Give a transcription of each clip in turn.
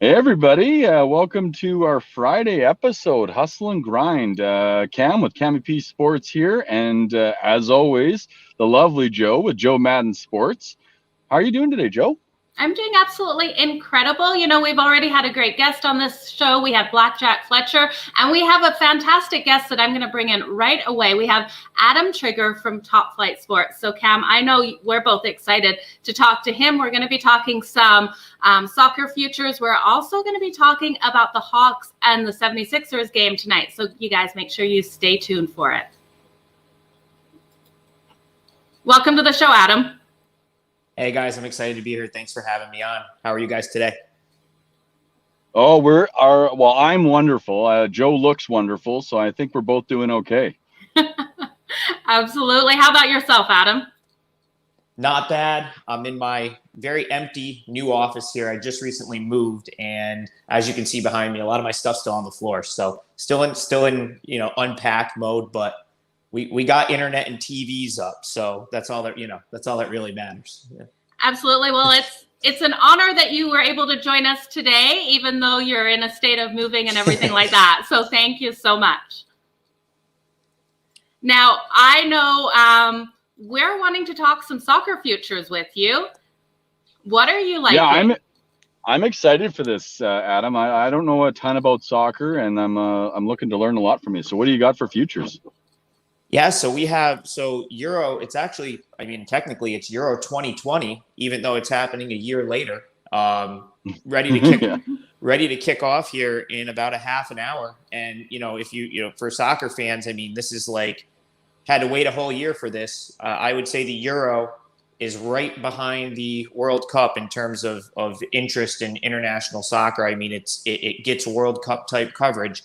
Hey everybody, welcome to our Friday episode, Hustle and Grind. Cam with Cami P Sports here, and as always, the lovely Joe with Joe Madden Sports. How are you doing today, Joe? I'm doing absolutely incredible. We've already had a great guest on this show. We have Blackjack Fletcher, and we have a fantastic guest that I'm going to bring in right away. We have Adam Trigger from Top Flight Sports. So, Cam, I know we're both excited to talk to him. We're going to be talking some soccer futures. We're also going to be talking about the Hawks and the 76ers game tonight. So, you guys make sure you stay tuned for it. Welcome to the show, Adam. Hey guys, I'm excited to be here. Thanks for having me on. How are you guys today? Oh, I'm wonderful. Joe looks wonderful, so I think we're both doing okay. Absolutely. How about yourself, Adam? Not bad. I'm in my very empty new office here. I just recently moved, and as you can see behind me, a lot of my stuff's still on the floor. So still in unpack mode, but we got internet and TVs up, so that's all that really matters. Yeah. Absolutely. Well, it's an honor that you were able to join us today, even though you're in a state of moving and everything like that. So thank you so much. Now, I know we're wanting to talk some soccer futures with you. What are you liking? Yeah, I'm excited for this, Adam. I don't know a ton about soccer, and I'm looking to learn a lot from you. So what do you got for futures? Yeah, so we have Euro. It's actually, technically it's Euro 2020, even though it's happening a year later. Ready to kick off here in about a half an hour. And if you for soccer fans, this is had to wait a whole year for this. I would say the Euro is right behind the World Cup in terms of interest in international soccer. It gets World Cup type coverage.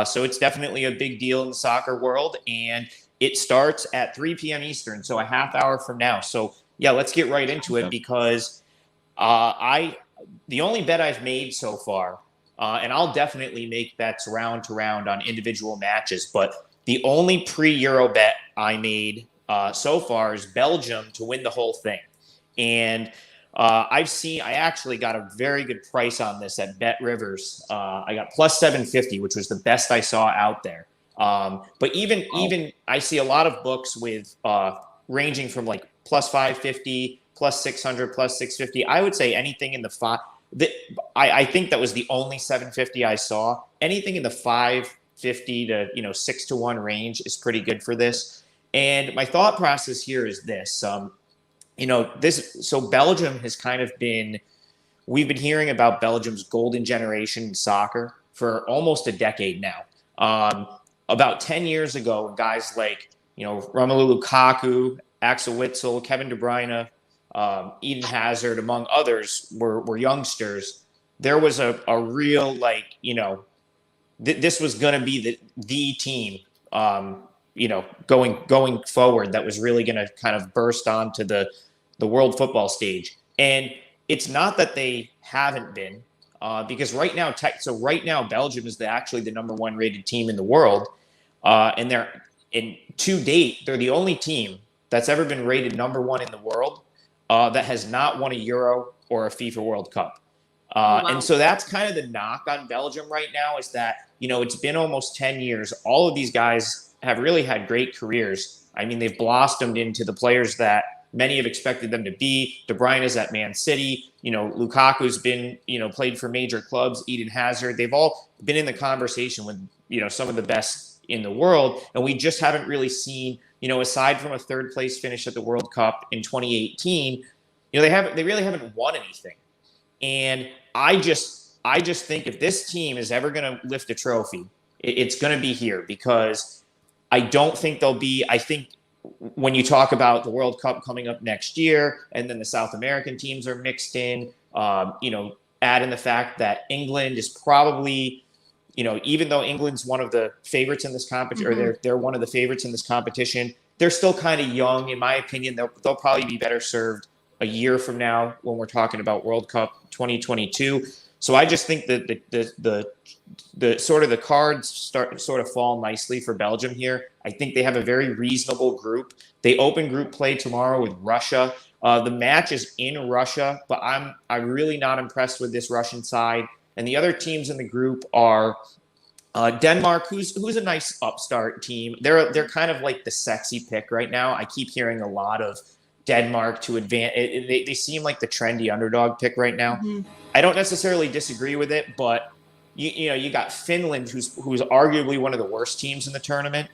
So it's definitely a big deal in the soccer world, and it starts at 3 p.m. Eastern, so a half hour from now. So yeah, let's get right into it because the only bet I've made so far, and I'll definitely make bets round to round on individual matches, but the only pre-Euro bet I made so far is Belgium to win the whole thing. And I actually got a very good price on this at Bet Rivers. I got plus 750, which was the best I saw out there. But even I see a lot of books with ranging from plus 550, plus 600, plus 650. I would say anything in the five. I think that was the only 750 I saw. Anything in the 550 to 6-1 range is pretty good for this. And my thought process here is this. So Belgium has kind of we've been hearing about Belgium's golden generation in soccer for almost a decade now. About 10 years ago, guys like, Romelu Lukaku, Axel Witsel, Kevin De Bruyne, Eden Hazard, among others, were youngsters. There was a real, this was going to be the team, going forward that was really going to kind of burst onto the world football stage. And it's not that they haven't been, because right now Belgium is actually the number one rated team in the world. And to date, they're the only team that's ever been rated number one in the world that has not won a Euro or a FIFA World Cup. Wow. And so that's kind of the knock on Belgium right now is that, it's been almost 10 years. All of these guys have really had great careers. They've blossomed into the players that many have expected them to be. De Bruyne is at Man City. Lukaku's been, played for major clubs. Eden Hazard. They've all been in the conversation with, some of the best in the world. And we just haven't really seen, aside from a third place finish at the World Cup in 2018, they really haven't won anything. And I just think if this team is ever going to lift a trophy, it's going to be here because I don't think I think when you talk about the World Cup coming up next year, and then the South American teams are mixed in, add in the fact that England is probably, even though England's one of the favorites in this competition, or they're one of the favorites in this competition, they're still kind of young, in my opinion. They'll probably be better served a year from now when we're talking about World Cup 2022. So I just think that the sort of the cards sort of fall nicely for Belgium here. I think they have a very reasonable group. They open group play tomorrow with Russia. The match is in Russia, but I'm really not impressed with this Russian side. And the other teams in the group are Denmark, who's a nice upstart team. They're kind of like the sexy pick right now. I keep hearing a lot of Denmark to advance. They seem like the trendy underdog pick right now. Mm-hmm. I don't necessarily disagree with it, but you got Finland, who's arguably one of the worst teams in the tournament.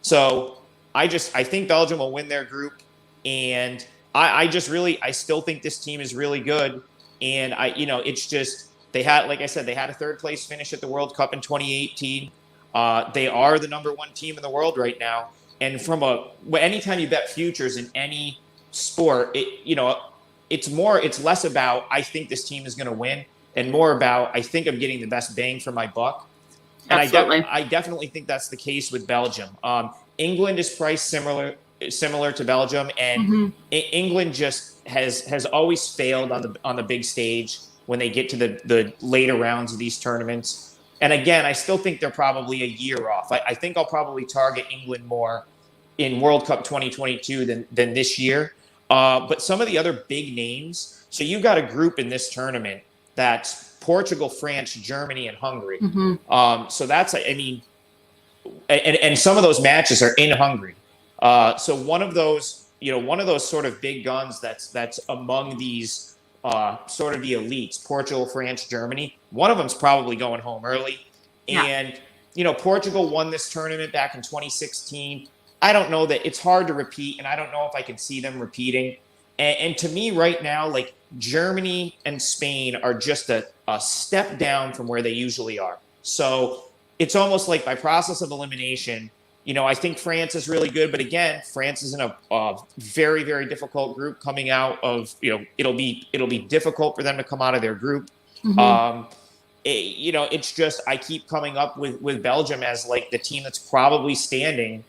So I think Belgium will win their group, and I still think this team is really good. And it's just they had, like I said, they had a third place finish at the World Cup in 2018. They are the number one team in the world right now. And anytime you bet futures in any sport, it's less about I think this team is going to win and more about I think I'm getting the best bang for my buck. And I definitely think that's the case with Belgium. England is priced similar to Belgium, and England just has always failed on the big stage when they get to the later rounds of these tournaments. And again, I still think they're probably a year off. I think I'll probably target England more in World Cup 2022 than this year. But some of the other big names, so you've got a group in this tournament that's Portugal, France, Germany, and Hungary. So that's, and some of those matches are in Hungary. So one of those sort of big guns that's among these sort of the elites, Portugal, France, Germany, one of them's probably going home early. Yeah. And, Portugal won this tournament back in 2016. I don't know that it's hard to repeat, and I don't know if I can see them repeating. And to me right now, like Germany and Spain are just a step down from where they usually are. So it's almost like by process of elimination, I think France is really good, but again, France is in a very, very difficult group coming out of, it'll be difficult for them to come out of their group. It's just, I keep coming up with Belgium as like the team that's probably standing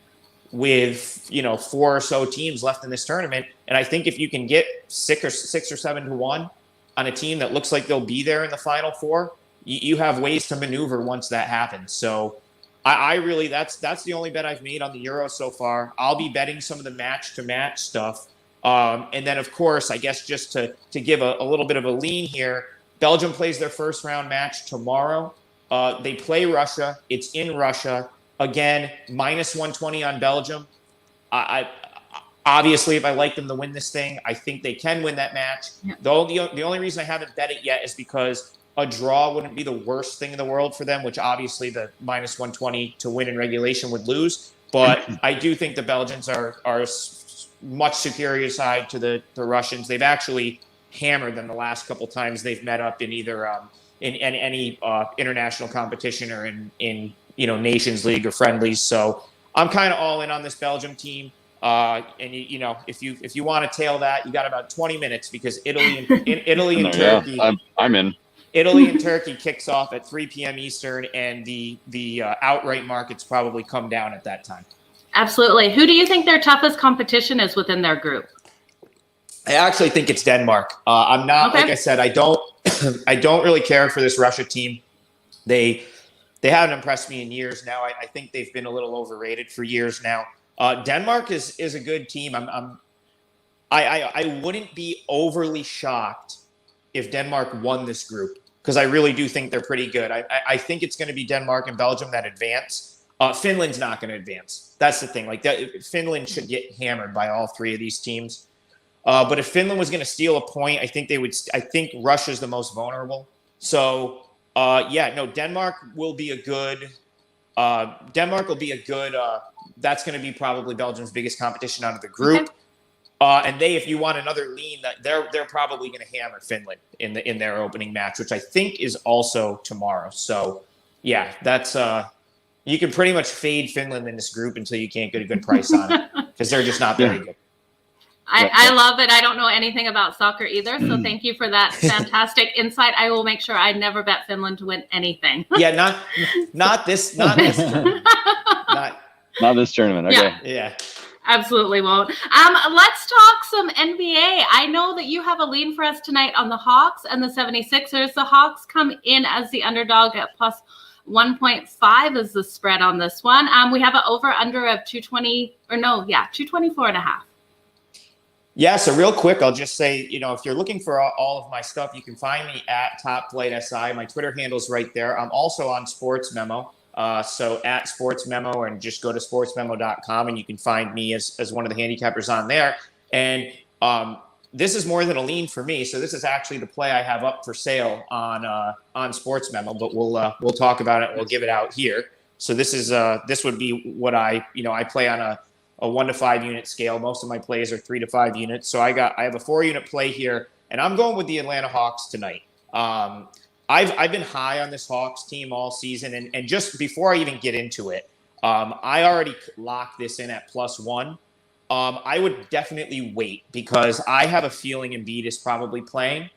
with, 4 or so teams left in this tournament. And I think if you can get 6 or 7-1 on a team that looks like they'll be there in the Final Four, you have ways to maneuver once that happens. So I really, that's the only bet I've made on the Euro so far. I'll be betting some of the match-to-match stuff. And then, of course, I guess just to give a little bit of a lean here, Belgium plays their first round match tomorrow. They play Russia. It's in Russia. Again, -120 on Belgium. I obviously, if I like them to win this thing, I think they can win that match. Yeah. The only reason I haven't bet it yet is because a draw wouldn't be the worst thing in the world for them, which obviously the -120 to win in regulation would lose. But I do think the Belgians are much superior side to the Russians. They've actually hammered them the last couple times they've met up in either in any international competition or in Nations League or friendlies. So I'm kind of all in on this Belgium team. And if you want to tail that, you got about 20 minutes because Italy and Turkey. Yeah, I'm in. Italy and Turkey kicks off at 3 p.m. Eastern, and the outright markets probably come down at that time. Absolutely. Who do you think their toughest competition is within their group? I actually think it's Denmark. I'm not, like I said, I don't really care for this Russia team. They haven't impressed me in years now. I think they've been a little overrated for years now. Denmark is a good team. I wouldn't be overly shocked if Denmark won this group, because I really do think they're pretty good. I think it's going to be Denmark and Belgium that advance. Finland's not going to advance. That's the thing. Like that, Finland should get hammered by all 3 of these teams. But if Finland was going to steal a point, I think they would. I think Russia's the most vulnerable. So Denmark will be a good. That's going to be probably Belgium's biggest competition out of the group. Okay. And if you want another lean, that they're probably going to hammer Finland in their opening match, which I think is also tomorrow. So yeah, that's you can pretty much fade Finland in this group until you can't get a good price on it because they're just not very good. I love it. I don't know anything about soccer either, so thank you for that fantastic insight. I will make sure I never bet Finland to win anything. Yeah, not this tournament. Not this tournament. Okay. Yeah. Absolutely won't. Let's talk some NBA. I know that you have a lean for us tonight on the Hawks and the 76ers. The Hawks come in as the underdog at plus 1.5 is the spread on this one. We have an over-under of 224.5. Yeah, so real quick, I'll just say, if you're looking for all of my stuff, you can find me at Top Flight SI. My Twitter handle's right there. I'm also on Sports Memo. So at Sports Memo, and just go to sportsmemo.com and you can find me as one of the handicappers on there. And this is more than a lean for me. So this is actually the play I have up for sale on Sports Memo, but we'll talk about it and we'll give it out here. So this would be what I play on a 1 to 5 unit scale. Most of my plays are 3 to 5 units. So I have a 4-unit play here, and I'm going with the Atlanta Hawks tonight. I've been high on this Hawks team all season, and just before I even get into it, I already locked this in at +1. I would definitely wait because I have a feeling Embiid is probably playing.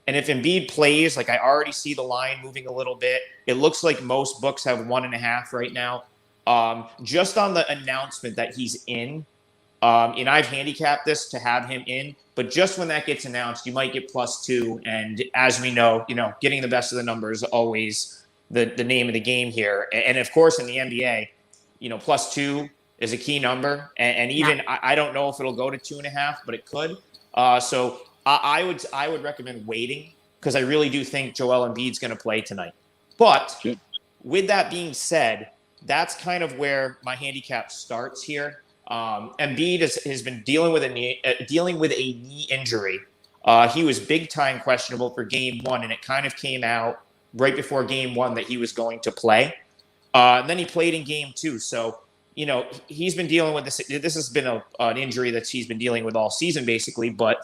And if Embiid plays, I already see the line moving a little bit. It looks like most books have 1.5 right now. Just on the announcement that he's in, and I've handicapped this to have him in, but just when that gets announced, you might get +2. And as we know, getting the best of the numbers is always the name of the game here. And of course, in the NBA, +2 is a key number. And even I don't know if it'll go to 2.5, but it could. So I would recommend waiting because I really do think Joel Embiid's going to play tonight. But with that being said, that's kind of where my handicap starts here. Embiid has been dealing with a knee injury. He was big time questionable for game 1, and it kind of came out right before game 1 that he was going to play. And then he played in game 2. So, he's been dealing with this. This has been an injury that he's been dealing with all season, basically. But,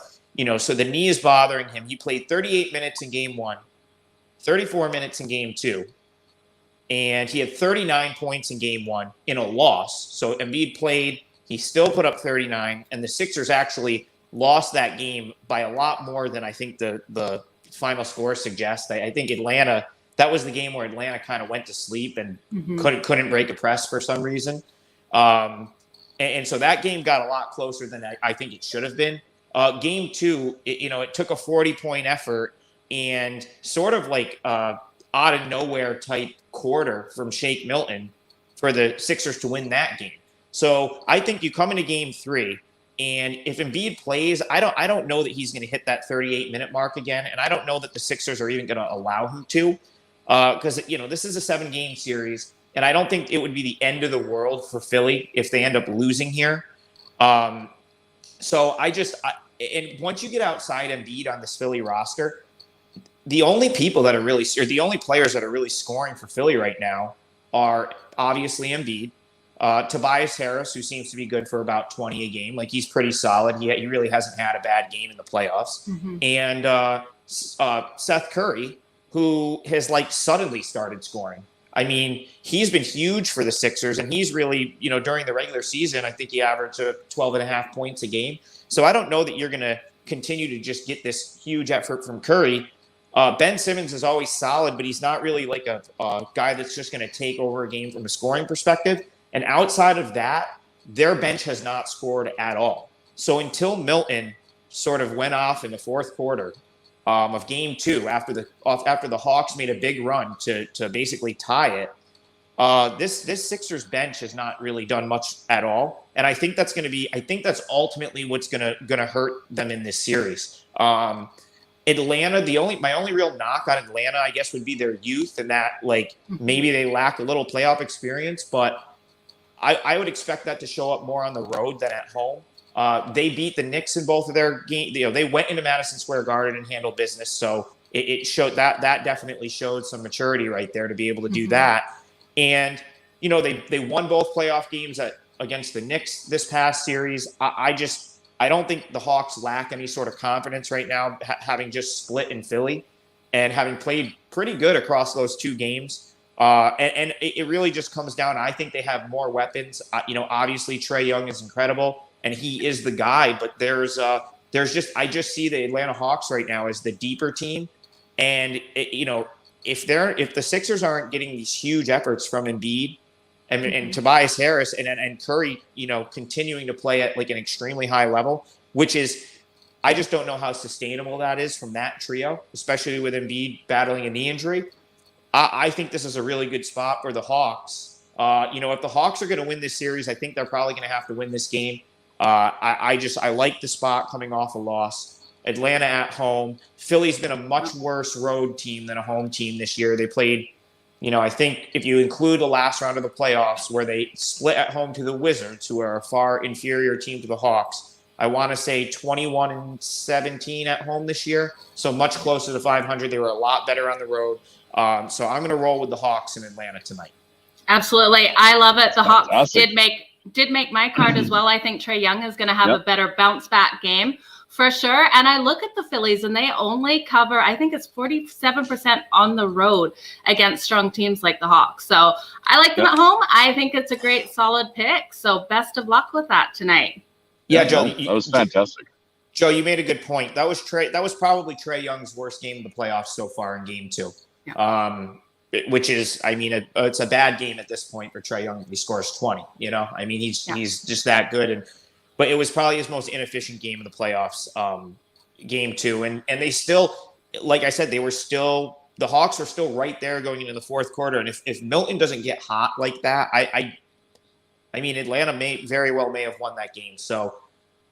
so the knee is bothering him. He played 38 minutes in game 1, 34 minutes in game 2. And he had 39 points in game 1 in a loss. So Embiid played. He still put up 39. And the Sixers actually lost that game by a lot more than I think the final score suggests. I think Atlanta, that was the game where Atlanta kind of went to sleep and couldn't break a press for some reason. And so that game got a lot closer than I think it should have been. Game 2, it took a 40-point effort and sort of out of nowhere type quarter from Shake Milton for the Sixers to win that game. So I think you come into game 3, and if Embiid plays, I don't know that he's going to hit that 38-minute mark again, and I don't know that the Sixers are even going to allow him to, because this is a 7-game series, and I don't think it would be the end of the world for Philly if they end up losing here. So and once you get outside Embiid on this Philly roster, the only players that are really scoring for Philly right now are obviously Embiid, Tobias Harris, who seems to be good for about 20 a game. He's pretty solid. He really hasn't had a bad game in the playoffs. And Seth Curry, who has suddenly started scoring. I mean, he's been huge for the Sixers, and he's really, during the regular season, I think he averaged 12.5 points a game. So I don't know that you're going to continue to just get this huge effort from Curry. Ben Simmons is always solid, but he's not really a guy that's just going to take over a game from a scoring perspective. And outside of that, their bench has not scored at all. So until Milton sort of went off in the fourth quarter of game 2, after the Hawks made a big run to basically tie it, this Sixers bench has not really done much at all. And I think that's ultimately what's going to hurt them in this series. Atlanta, my only real knock on Atlanta, I guess, would be their youth and that maybe they lack a little playoff experience, but I would expect that to show up more on the road than at home. They beat the Knicks in both of their games. They went into Madison Square Garden and handled business. So it showed that definitely showed some maturity right there to be able to do that. And, they won both playoff games against the Knicks this past series. I don't think the Hawks lack any sort of confidence right now, having just split in Philly and having played pretty good across those 2 games. And it really just comes down. I think they have more weapons. Obviously Trae Young is incredible and he is the guy, but I just see the Atlanta Hawks right now as the deeper team. And if the Sixers aren't getting these huge efforts from Embiid and Tobias Harris and Curry, continuing to play at an extremely high level, which is, I just don't know how sustainable that is from that trio, especially with Embiid battling a knee injury. I think this is a really good spot for the Hawks. If the Hawks are going to win this series, I think they're probably going to have to win this game. I like the spot coming off a loss. Atlanta at home. Philly's been a much worse road team than a home team this year. They played, I think if you include the last round of the playoffs where they split at home to the Wizards, who are a far inferior team to the Hawks, I want to say 21-17 at home this year. So much closer to 500. They were a lot better on the road. So I'm going to roll with the Hawks in Atlanta tonight. Absolutely. I love it. The Fantastic. Hawks did make my card as well. I think Trae Young is going to have a better bounce back game for sure. And I look at the Phillies and they only cover, I think it's 47% on the road against strong teams like the Hawks. So I like them at home. I think it's a great solid pick. So best of luck with that tonight. Yeah, Joe, that was fantastic. Joe, you made a good point. That was probably Trae Young's worst game of the playoffs so far in game 2. Yeah. Which is, it's a bad game at this point for Trae Young if he scores 20, he's just that good. But it was probably his most inefficient game of the playoffs, game 2. And they still, like I said, the Hawks were still right there going into the fourth quarter. And if Milton doesn't get hot like that, Atlanta may have won that game. So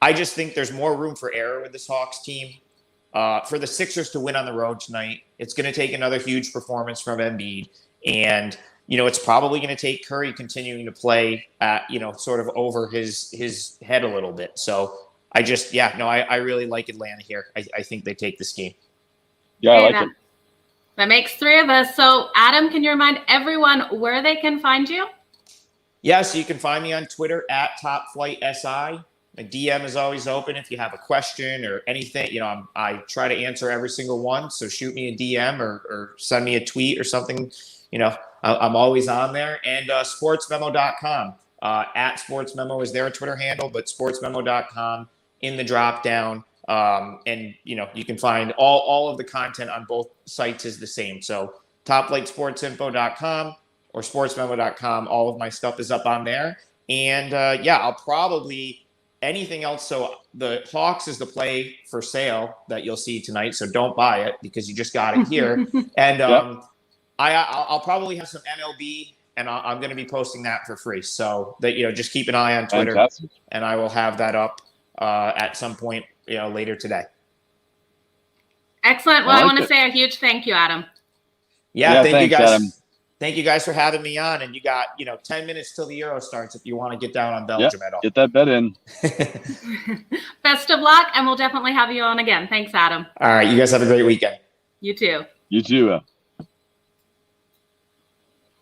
I just think there's more room for error with this Hawks team. For the Sixers to win on the road tonight, it's going to take another huge performance from Embiid. And, it's probably going to take Curry continuing to play at, sort of over his head a little bit. So I really like Atlanta here. I think they take this game. Yeah, I like it. That makes 3 of us. So Adam, can you remind everyone where they can find you? Yeah, so you can find me on Twitter at TopFlightSI. My DM is always open if you have a question or anything. I try to answer every single one. So shoot me a DM or send me a tweet or something. I'm always on there. And sportsmemo.com. At sportsmemo is their Twitter handle, but sportsmemo.com in the drop down. And you can find all of the content on both sites is the same. So topflightsportsinfo.com or sportsmemo.com. All of my stuff is up on there. And I'll probably anything else. So the Hawks is the play for sale that you'll see tonight. So don't buy it because you just got it here. And I'll probably have some MLB and I'm going to be posting that for free. So that, just keep an eye on Twitter. Fantastic. And I will have that up at some point, later today. Excellent. Well, I want to say a huge thank you, Adam. Yeah, thank you guys. Adam. Thank you guys for having me on. And you got, 10 minutes till the Euro starts if you want to get down on Belgium at all. Get that bet in. Best of luck, and we'll definitely have you on again. Thanks, Adam. All right. You guys have a great weekend. You too. You too.